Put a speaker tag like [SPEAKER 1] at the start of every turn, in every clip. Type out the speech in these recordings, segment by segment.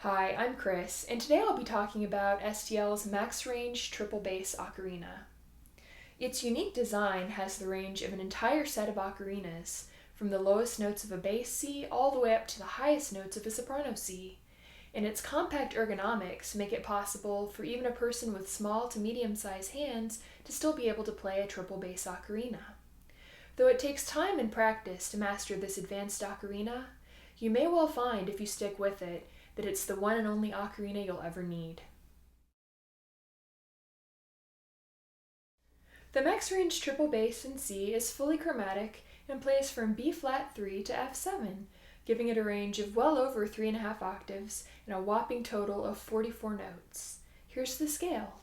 [SPEAKER 1] Hi, I'm Cris, and today I'll be talking about STL's Maxrange triple bass ocarina. Its unique design has the range of an entire set of ocarinas, from the lowest notes of a bass C all the way up to the highest notes of a soprano C, and its compact ergonomics make it possible for even a person with small to medium-sized hands to still be able to play a triple bass ocarina. Though it takes time and practice to master this advanced ocarina, you may well find, if you stick with it, that it's the one and only ocarina you'll ever need. The Maxrange triple bass in C is fully chromatic and plays from B flat 3 to F7, giving it a range of well over 3.5 octaves and a whopping total of 44 notes. Here's the scale.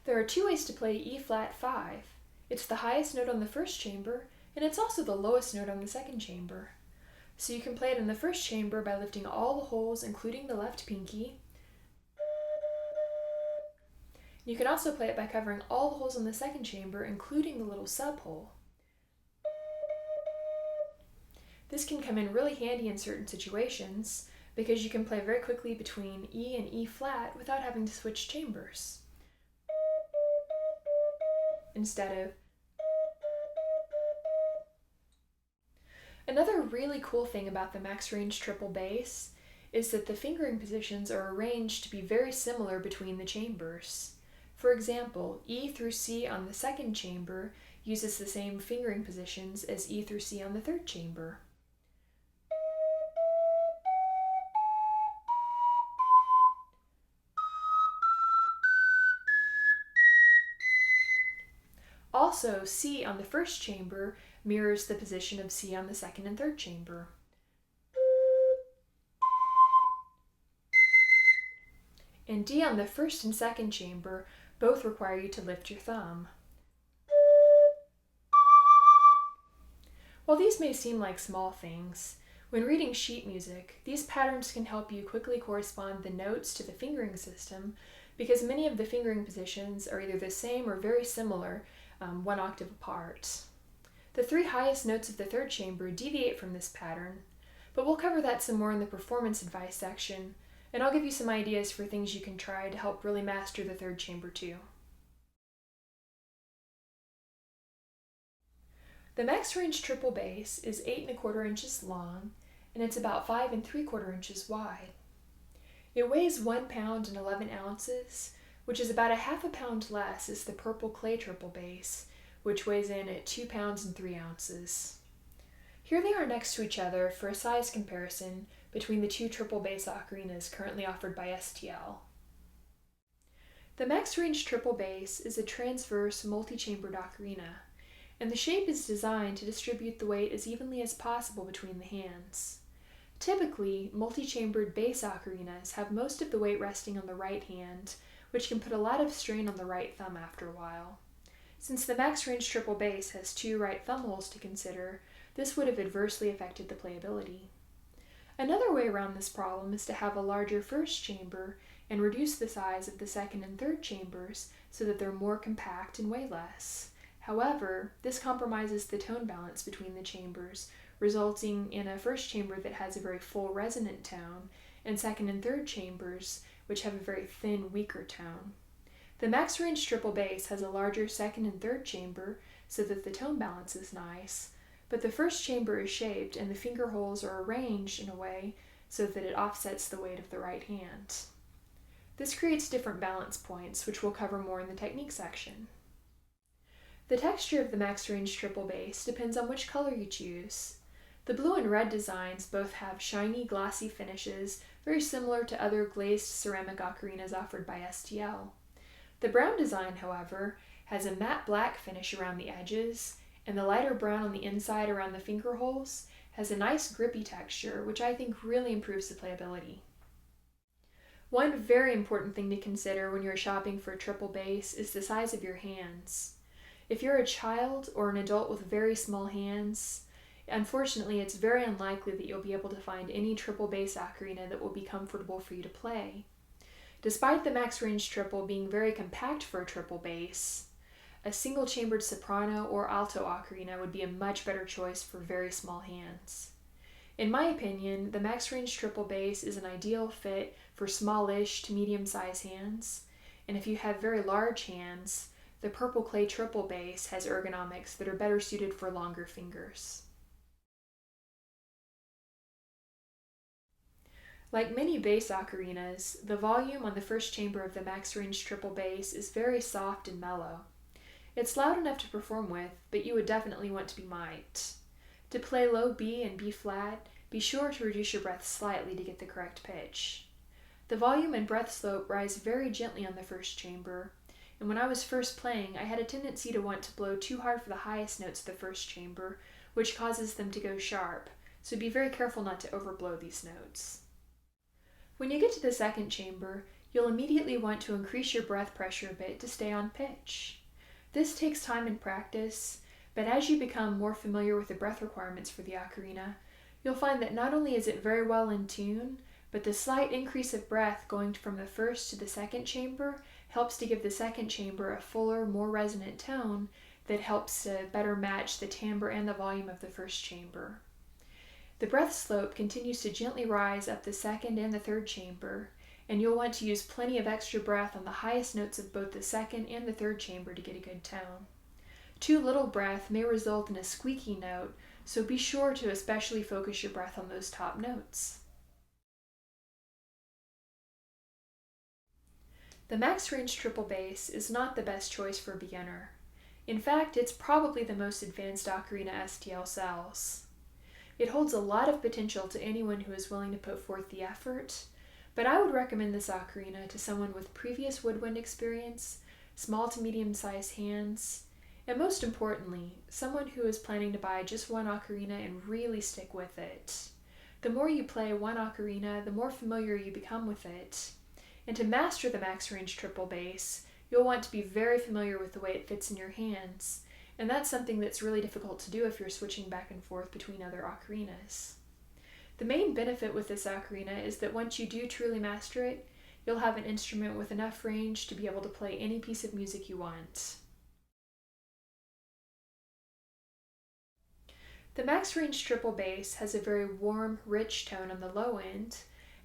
[SPEAKER 1] There are two ways to play E flat 5. It's the highest note on the first chamber, and it's also the lowest note on the second chamber. So you can play it in the first chamber by lifting all the holes, including the left pinky. You can also play it by covering all the holes in the second chamber, including the little sub-hole. This can come in really handy in certain situations, because you can play very quickly between E and E flat without having to switch chambers. Instead of. Another really cool thing about the Maxrange triple bass is that the fingering positions are arranged to be very similar between the chambers. For example, E through C on the second chamber uses the same fingering positions as E through C on the third chamber. Also, C on the first chamber mirrors the position of C on the second and third chamber. And D on the first and second chamber both require you to lift your thumb. While these may seem like small things, when reading sheet music, these patterns can help you quickly correspond the notes to the fingering system because many of the fingering positions are either the same or very similar, one octave apart. The three highest notes of the third chamber deviate from this pattern, but we'll cover that some more in the performance advice section, and I'll give you some ideas for things you can try to help really master the third chamber too. The Maxrange triple bass is 8¼ inches long, and it's about 5¾ inches wide. It weighs 1 pound and 11 ounces, which is about a half a pound less as the purple clay triple bass, which weighs in at 2 pounds and 3 ounces. Here they are next to each other for a size comparison between the two triple bass ocarinas currently offered by STL. The Maxrange triple bass is a transverse multi-chambered ocarina, and the shape is designed to distribute the weight as evenly as possible between the hands. Typically, multi-chambered bass ocarinas have most of the weight resting on the right hand, which can put a lot of strain on the right thumb after a while. Since the Maxrange triple bass has two right thumb holes to consider, this would have adversely affected the playability. Another way around this problem is to have a larger first chamber and reduce the size of the second and third chambers so that they're more compact and weigh less. However, this compromises the tone balance between the chambers, resulting in a first chamber that has a very full resonant tone, and second and third chambers which have a very thin, weaker tone. The Maxrange triple bass has a larger second and third chamber so that the tone balance is nice, but the first chamber is shaped and the finger holes are arranged in a way so that it offsets the weight of the right hand. This creates different balance points, which we'll cover more in the technique section. The texture of the Maxrange triple bass depends on which color you choose. The blue and red designs both have shiny, glossy finishes, very similar to other glazed ceramic ocarinas offered by STL. The brown design, however, has a matte black finish around the edges, and the lighter brown on the inside around the finger holes has a nice grippy texture, which I think really improves the playability. One very important thing to consider when you're shopping for a triple bass is the size of your hands. If you're a child or an adult with very small hands, unfortunately it's very unlikely that you'll be able to find any triple bass ocarina that will be comfortable for you to play. Despite the Maxrange triple being very compact for a triple bass, a single-chambered soprano or alto ocarina would be a much better choice for very small hands. In my opinion, the Maxrange triple bass is an ideal fit for smallish to medium-sized hands, and if you have very large hands, the purple clay triple bass has ergonomics that are better suited for longer fingers. Like many bass ocarinas, the volume on the first chamber of the Maxrange triple bass is very soft and mellow. It's loud enough to perform with, but you would definitely want to be mic'd. To play low B and B flat, be sure to reduce your breath slightly to get the correct pitch. The volume and breath slope rise very gently on the first chamber, and when I was first playing, I had a tendency to want to blow too hard for the highest notes of the first chamber, which causes them to go sharp, so be very careful not to overblow these notes. When you get to the second chamber, you'll immediately want to increase your breath pressure a bit to stay on pitch. This takes time and practice, but as you become more familiar with the breath requirements for the ocarina, you'll find that not only is it very well in tune, but the slight increase of breath going from the first to the second chamber helps to give the second chamber a fuller, more resonant tone that helps to better match the timbre and the volume of the first chamber. The breath slope continues to gently rise up the second and the third chamber, and you'll want to use plenty of extra breath on the highest notes of both the second and the third chamber to get a good tone. Too little breath may result in a squeaky note, so be sure to especially focus your breath on those top notes. The Maxrange triple bass is not the best choice for a beginner. In fact, it's probably the most advanced ocarina STL sells. It holds a lot of potential to anyone who is willing to put forth the effort, but I would recommend this ocarina to someone with previous woodwind experience, small to medium-sized hands, and most importantly, someone who is planning to buy just one ocarina and really stick with it. The more you play one ocarina, the more familiar you become with it. And to master the Maxrange triple bass, you'll want to be very familiar with the way it fits in your hands, and that's something that's really difficult to do if you're switching back and forth between other ocarinas. The main benefit with this ocarina is that once you do truly master it, you'll have an instrument with enough range to be able to play any piece of music you want. The Maxrange triple bass has a very warm, rich tone on the low end,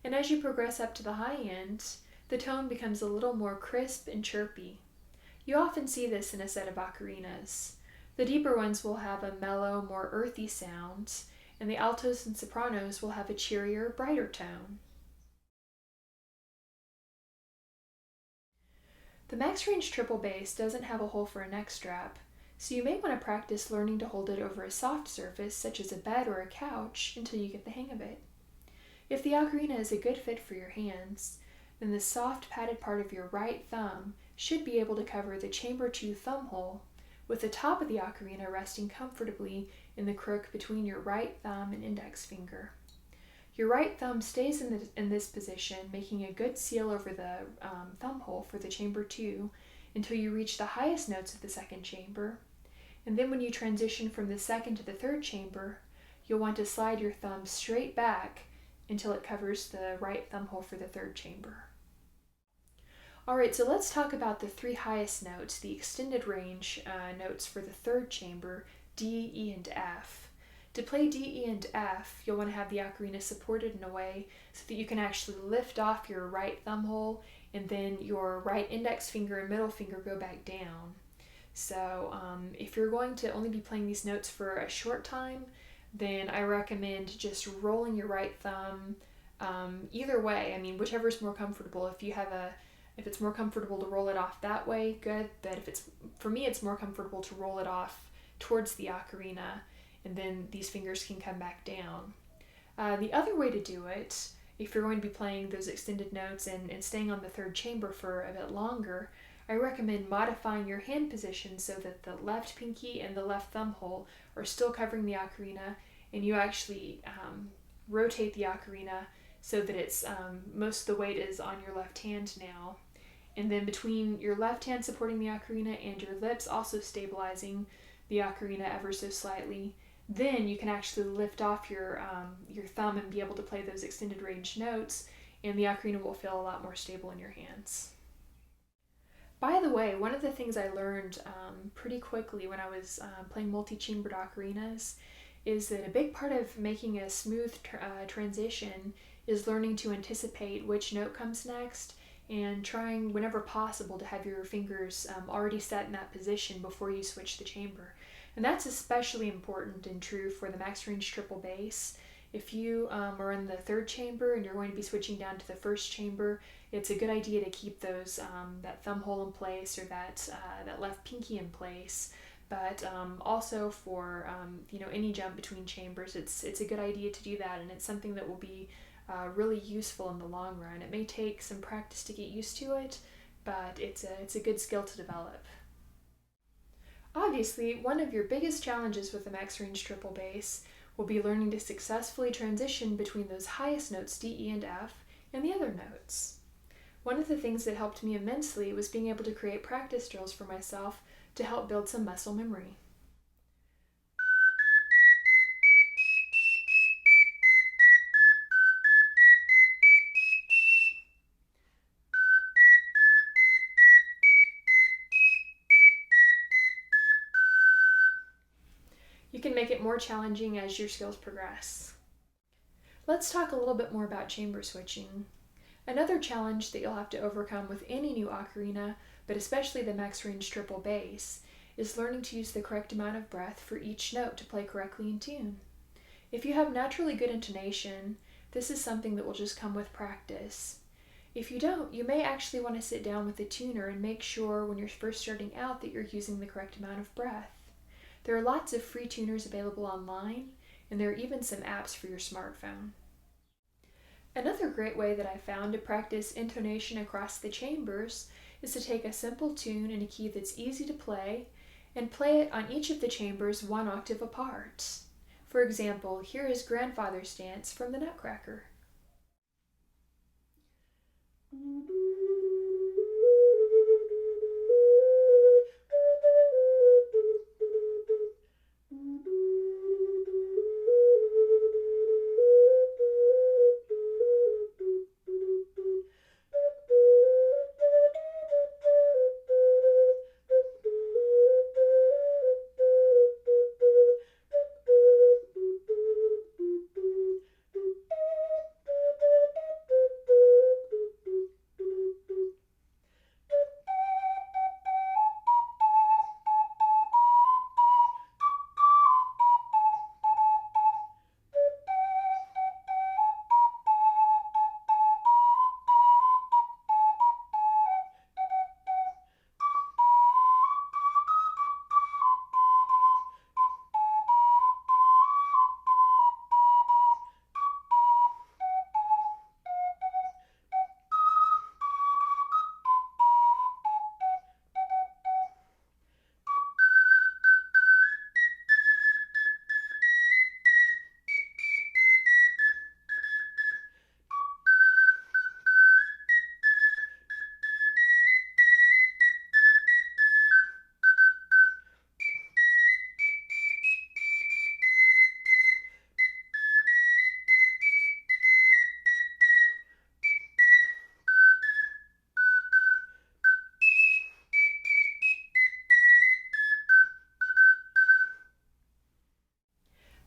[SPEAKER 1] and as you progress up to the high end, the tone becomes a little more crisp and chirpy. You often see this in a set of ocarinas. The deeper ones will have a mellow, more earthy sound, and the altos and sopranos will have a cheerier, brighter tone. The Maxrange triple bass doesn't have a hole for a neck strap, so you may want to practice learning to hold it over a soft surface such as a bed or a couch until you get the hang of it. If the ocarina is a good fit for your hands, then the soft padded part of your right thumb should be able to cover the chamber 2 thumb hole, with the top of the ocarina resting comfortably in the crook between your right thumb and index finger. Your right thumb stays in this position, making a good seal over the thumb hole for the chamber 2 until you reach the highest notes of the second chamber, and then when you transition from the second to the third chamber, you'll want to slide your thumb straight back until it covers the right thumb hole for the third chamber. Alright, so let's talk about the 3 highest notes, the extended range notes for the third chamber, D, E, and F. To play D, E, and F, you'll want to have the ocarina supported in a way so that you can actually lift off your right thumb hole and then your right index finger and middle finger go back down. So if you're going to only be playing these notes for a short time, then I recommend just rolling your right thumb. Either way, I mean, whichever is more comfortable. If it's more comfortable to roll it off that way, good. But for me, it's more comfortable to roll it off towards the ocarina, and then these fingers can come back down. The other way to do it, if you're going to be playing those extended notes and staying on the third chamber for a bit longer, I recommend modifying your hand position so that the left pinky and the left thumb hole are still covering the ocarina, and you actually rotate the ocarina so that it's most of the weight is on your left hand now. And then between your left hand supporting the ocarina and your lips also stabilizing the ocarina ever so slightly, then you can actually lift off your thumb and be able to play those extended range notes, and the ocarina will feel a lot more stable in your hands. By the way, one of the things I learned pretty quickly when I was playing multi-chambered ocarinas is that a big part of making a smooth transition is learning to anticipate which note comes next and trying whenever possible to have your fingers already set in that position before you switch the chamber. And that's especially important and true for the Maxrange triple bass. If you are in the third chamber and you're going to be switching down to the first chamber, it's a good idea to keep those that thumb hole in place or that left pinky in place. But also for any jump between chambers, it's a good idea to do that, and it's something that will be really useful in the long run. It may take some practice to get used to it, but it's a good skill to develop. Obviously, one of your biggest challenges with the Maxrange triple bass will be learning to successfully transition between those highest notes D, E, and F and the other notes. One of the things that helped me immensely was being able to create practice drills for myself to help build some muscle memory. You can make it more challenging as your skills progress. Let's talk a little bit more about chamber switching. Another challenge that you'll have to overcome with any new ocarina, but especially the Maxrange triple bass, is learning to use the correct amount of breath for each note to play correctly in tune. If you have naturally good intonation, this is something that will just come with practice. If you don't, you may actually want to sit down with the tuner and make sure when you're first starting out that you're using the correct amount of breath. There are lots of free tuners available online, and there are even some apps for your smartphone. Another great way that I found to practice intonation across the chambers is to take a simple tune in a key that's easy to play and play it on each of the chambers one octave apart. For example, here is Grandfather's Dance from the Nutcracker.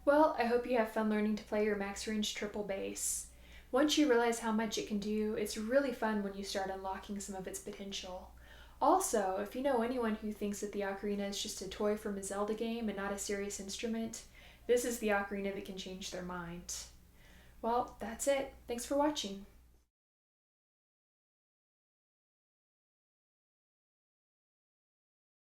[SPEAKER 1] Well, I hope you have fun learning to play your Maxrange triple bass. Once you realize how much it can do, it's really fun when you start unlocking some of its potential. Also, if you know anyone who thinks that the ocarina is just a toy from a Zelda game and not a serious instrument, this is the ocarina that can change their mind. Well, that's it. Thanks for watching.